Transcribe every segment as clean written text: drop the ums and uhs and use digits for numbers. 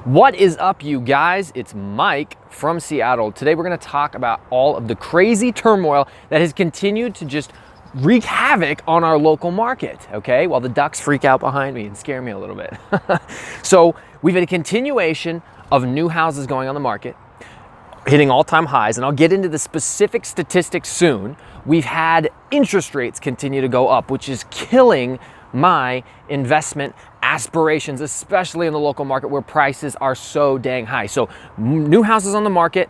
What is up, you guys? It's Mike from Seattle. Today we're going to talk about all of the crazy turmoil that has continued to just wreak havoc on our local market, okay? While the ducks freak out behind me and scare me a little bit. So we've had a continuation of new houses going on the market, hitting all-time highs, and I'll get into the specific statistics soon. We've had interest rates continue to go up, which is killing my investment aspirations, especially in the local market where prices are so dang high. So new houses on the market,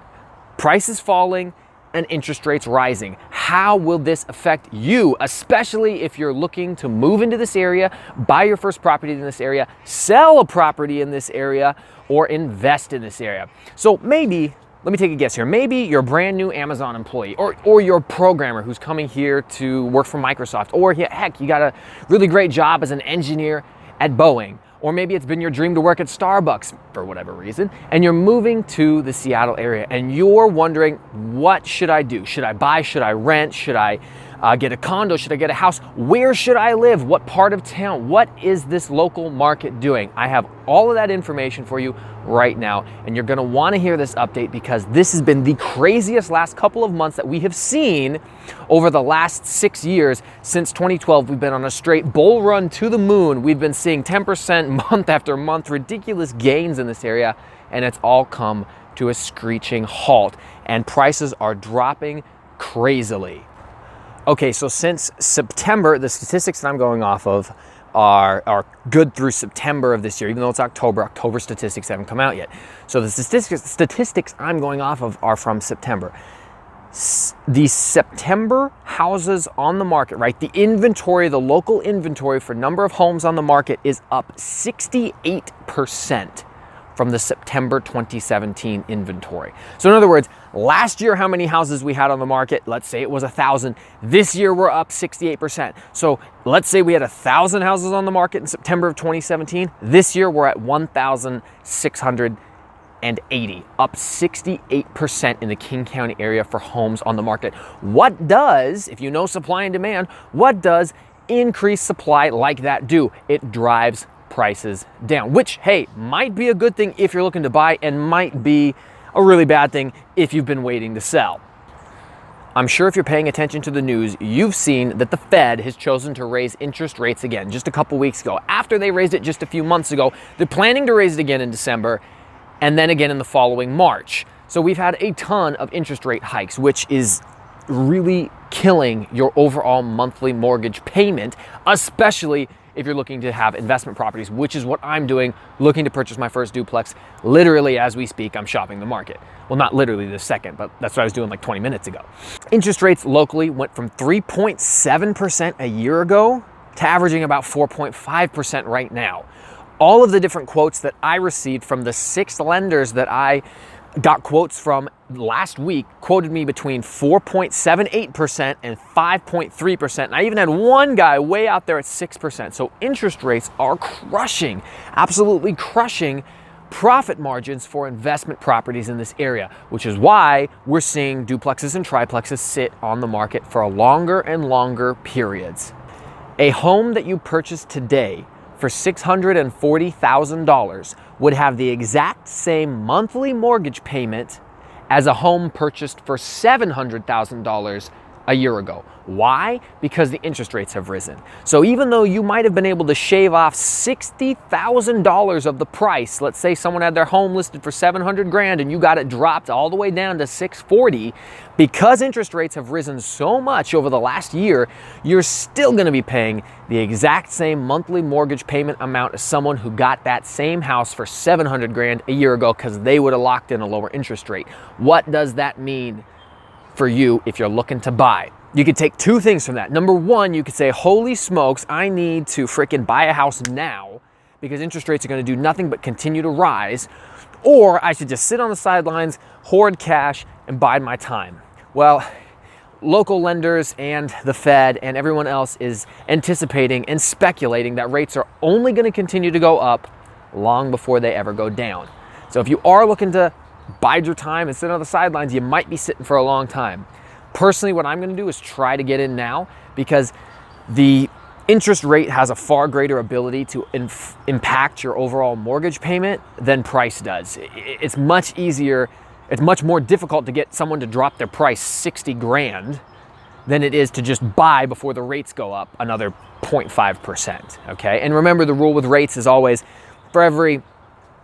prices falling, and interest rates rising. How will this affect you, especially if you're looking to move into this area, buy your first property in this area, sell a property in this area, or invest in this area? So maybe, let me take a guess here. Maybe you're a brand new Amazon employee, or you're a programmer who's coming here to work for Microsoft, or heck, you got a really great job as an engineer at Boeing, or maybe it's been your dream to work at Starbucks for whatever reason, and you're moving to the Seattle area and you're wondering, what should I do? Should I buy? Should I rent? Should I get a condo? Should I get a house? Where should I live? What part of town? What is this local market doing? I have all of that information for you right now, and you're gonna wanna hear this update because this has been the craziest last couple of months that we have seen over the last 6 years. Since 2012, we've been on a straight bull run to the moon. We've been seeing 10% month after month, ridiculous gains in this area, and it's all come to a screeching halt, and prices are dropping crazily. Okay, so since September, the statistics that I'm going off of are good through September of this year, even though it's October. October statistics haven't come out yet. So the statistics I'm going off of are from September. The September houses on the market, right? The inventory, the local inventory for number of homes on the market is up 68% from the September 2017 inventory. So in other words, last year, how many houses we had on the market? Let's say it was 1,000. This year, we're up 68%. So let's say we had 1,000 houses on the market in September of 2017. This year, we're at 1,680, up 68% in the King County area for homes on the market. What does, if you know supply and demand, what does increased supply like that do? It drives prices down, which, hey, might be a good thing if you're looking to buy and might be a really bad thing if you've been waiting to sell. I'm sure if you're paying attention to the news, you've seen that the Fed has chosen to raise interest rates again just a couple weeks ago. After they raised it just a few months ago, they're planning to raise it again in December and then again in the following March. So we've had a ton of interest rate hikes, which is really killing your overall monthly mortgage payment, especially if you're looking to have investment properties, which is what I'm doing, looking to purchase my first duplex. Literally, as we speak, I'm shopping the market. Well, not literally this second, but that's what I was doing like 20 minutes ago. Interest rates locally went from 3.7% a year ago to averaging about 4.5% right now. All of the different quotes that I received from the 6 lenders that I got quotes from last week quoted me between 4.78% and 5.3%. And I even had one guy way out there at 6%. So interest rates are crushing, absolutely crushing profit margins for investment properties in this area, which is why we're seeing duplexes and triplexes sit on the market for longer and longer periods. A home that you purchase today for $640,000 would have the exact same monthly mortgage payment as a home purchased for $700,000 a year ago. Why? Because the interest rates have risen. So even though you might have been able to shave off $60,000 of the price, let's say someone had their home listed for 700 grand and you got it dropped all the way down to 640, because interest rates have risen so much over the last year, you're still going to be paying the exact same monthly mortgage payment amount as someone who got that same house for 700 grand a year ago because they would have locked in a lower interest rate. What does that mean for you if you're looking to buy? You could take two things from that. Number one, you could say, holy smokes, I need to freaking buy a house now because interest rates are going to do nothing but continue to rise, or I should just sit on the sidelines, hoard cash, and bide my time. Well, local lenders and the Fed and everyone else is anticipating and speculating that rates are only going to continue to go up long before they ever go down. So if you are looking to bide your time and sit on the sidelines, you might be sitting for a long time. Personally, what I'm going to do is try to get in now because the Interest rate has a far greater ability to impact your overall mortgage payment than price does. It's much easier, it's much more difficult to get someone to drop their price 60 grand than it is to just buy before the rates go up another 0.5%, okay? And remember, the rule with rates is always, for every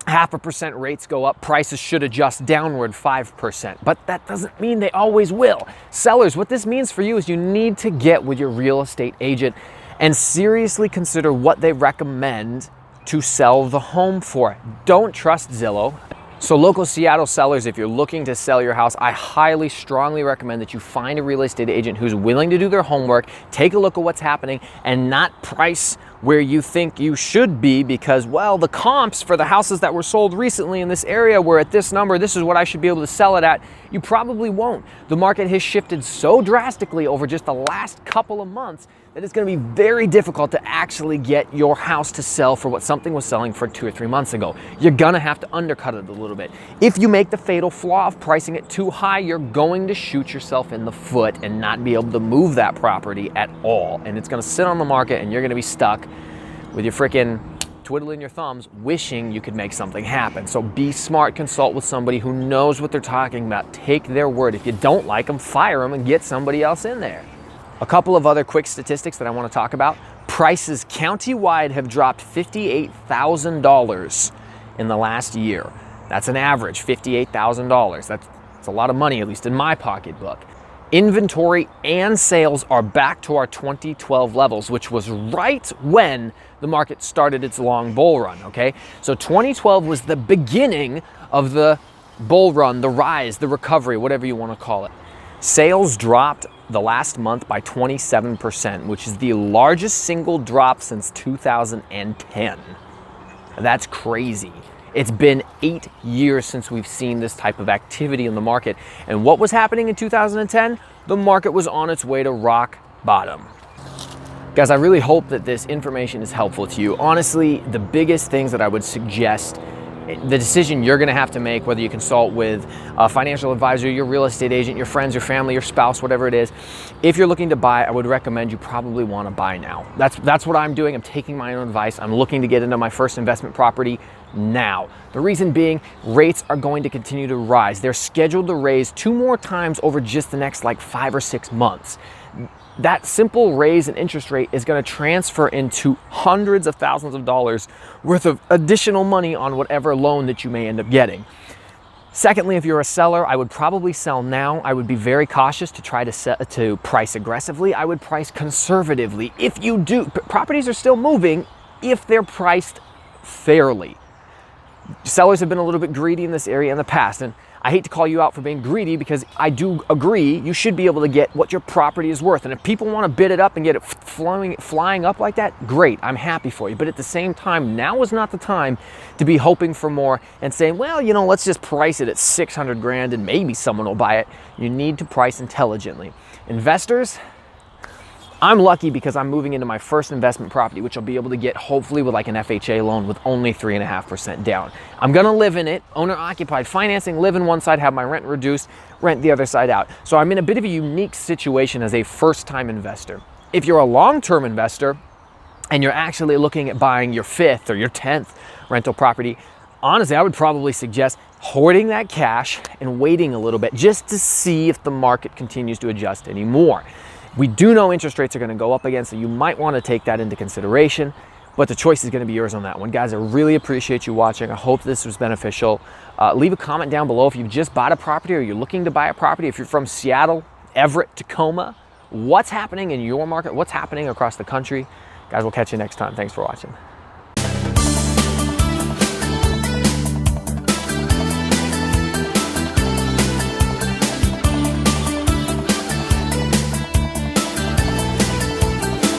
0.5% rates go up, prices should adjust downward 5%. But that doesn't mean they always will. Sellers, what this means for you is you need to get with your real estate agent and seriously consider what they recommend to sell the home for. Don't trust Zillow. So local Seattle sellers, if you're looking to sell your house, I highly, strongly recommend that you find a real estate agent who's willing to do their homework, take a look at what's happening, and not price where you think you should be because, well, the comps for the houses that were sold recently in this area were at this number, this is what I should be able to sell it at. You probably won't. The market has shifted so drastically over just the last couple of months that it's going to be very difficult to actually get your house to sell for what something was selling for 2 or 3 months ago. You're going to have to undercut it a little bit. If you make the fatal flaw of pricing it too high, you're going to shoot yourself in the foot and not be able to move that property at all. And it's going to sit on the market and you're going to be stuck with your freaking twiddling your thumbs, wishing you could make something happen. So be smart, consult with somebody who knows what they're talking about. Take their word. If you don't like them, fire them and get somebody else in there. A couple of other quick statistics that I want to talk about. Prices countywide have dropped $58,000 in the last year. That's an average, $58,000. That's a lot of money, at least in my pocketbook. Inventory and sales are back to our 2012 levels, which was right when the market started its long bull run, okay? So 2012 was the beginning of the bull run, the rise, the recovery, whatever you want to call it. Sales dropped the last month by 27%, which is the largest single drop since 2010. That's crazy. It's been 8 years since we've seen this type of activity in the market. And what was happening in 2010? The market was on its way to rock bottom. Guys, I really hope that this information is helpful to you. Honestly, the biggest things that I would suggest, the decision you're gonna have to make, whether you consult with a financial advisor, your real estate agent, your friends, your family, your spouse, whatever it is, if you're looking to buy, I would recommend you probably wanna buy now. That's what I'm doing. I'm taking my own advice. I'm looking to get into my first investment property now. The reason being, rates are going to continue to rise. They're scheduled to raise 2 more times over just the next 5 or 6 months. That simple raise in interest rate is going to transfer into hundreds of thousands of dollars worth of additional money on whatever loan that you may end up getting. Secondly, if you're a seller, I would probably sell now. I would be very cautious to try to price aggressively. I would price conservatively. If you do, properties are still moving if they're priced fairly. Sellers have been a little bit greedy in this area in the past, and I hate to call you out for being greedy because I do agree you should be able to get what your property is worth. And if people want to bid it up and get it flying up like that, great, I'm happy for you. But at the same time, now is not the time to be hoping for more and saying, well, let's just price it at 600 grand and maybe someone will buy it. You need to price intelligently. Investors, I'm lucky because I'm moving into my first investment property, which I'll be able to get hopefully with an FHA loan with only 3.5% down. I'm gonna live in it, owner occupied financing, live in one side, have my rent reduced, rent the other side out. So I'm in a bit of a unique situation as a first-time investor. If you're a long-term investor and you're actually looking at buying your 5th or your 10th rental property, honestly, I would probably suggest hoarding that cash and waiting a little bit just to see if the market continues to adjust anymore. We do know interest rates are going to go up again, so you might want to take that into consideration, but the choice is going to be yours on that one. Guys, I really appreciate you watching. I hope this was beneficial. Leave a comment down below if you've just bought a property or you're looking to buy a property. If you're from Seattle, Everett, Tacoma, what's happening in your market? What's happening across the country? Guys, we'll catch you next time. Thanks for watching.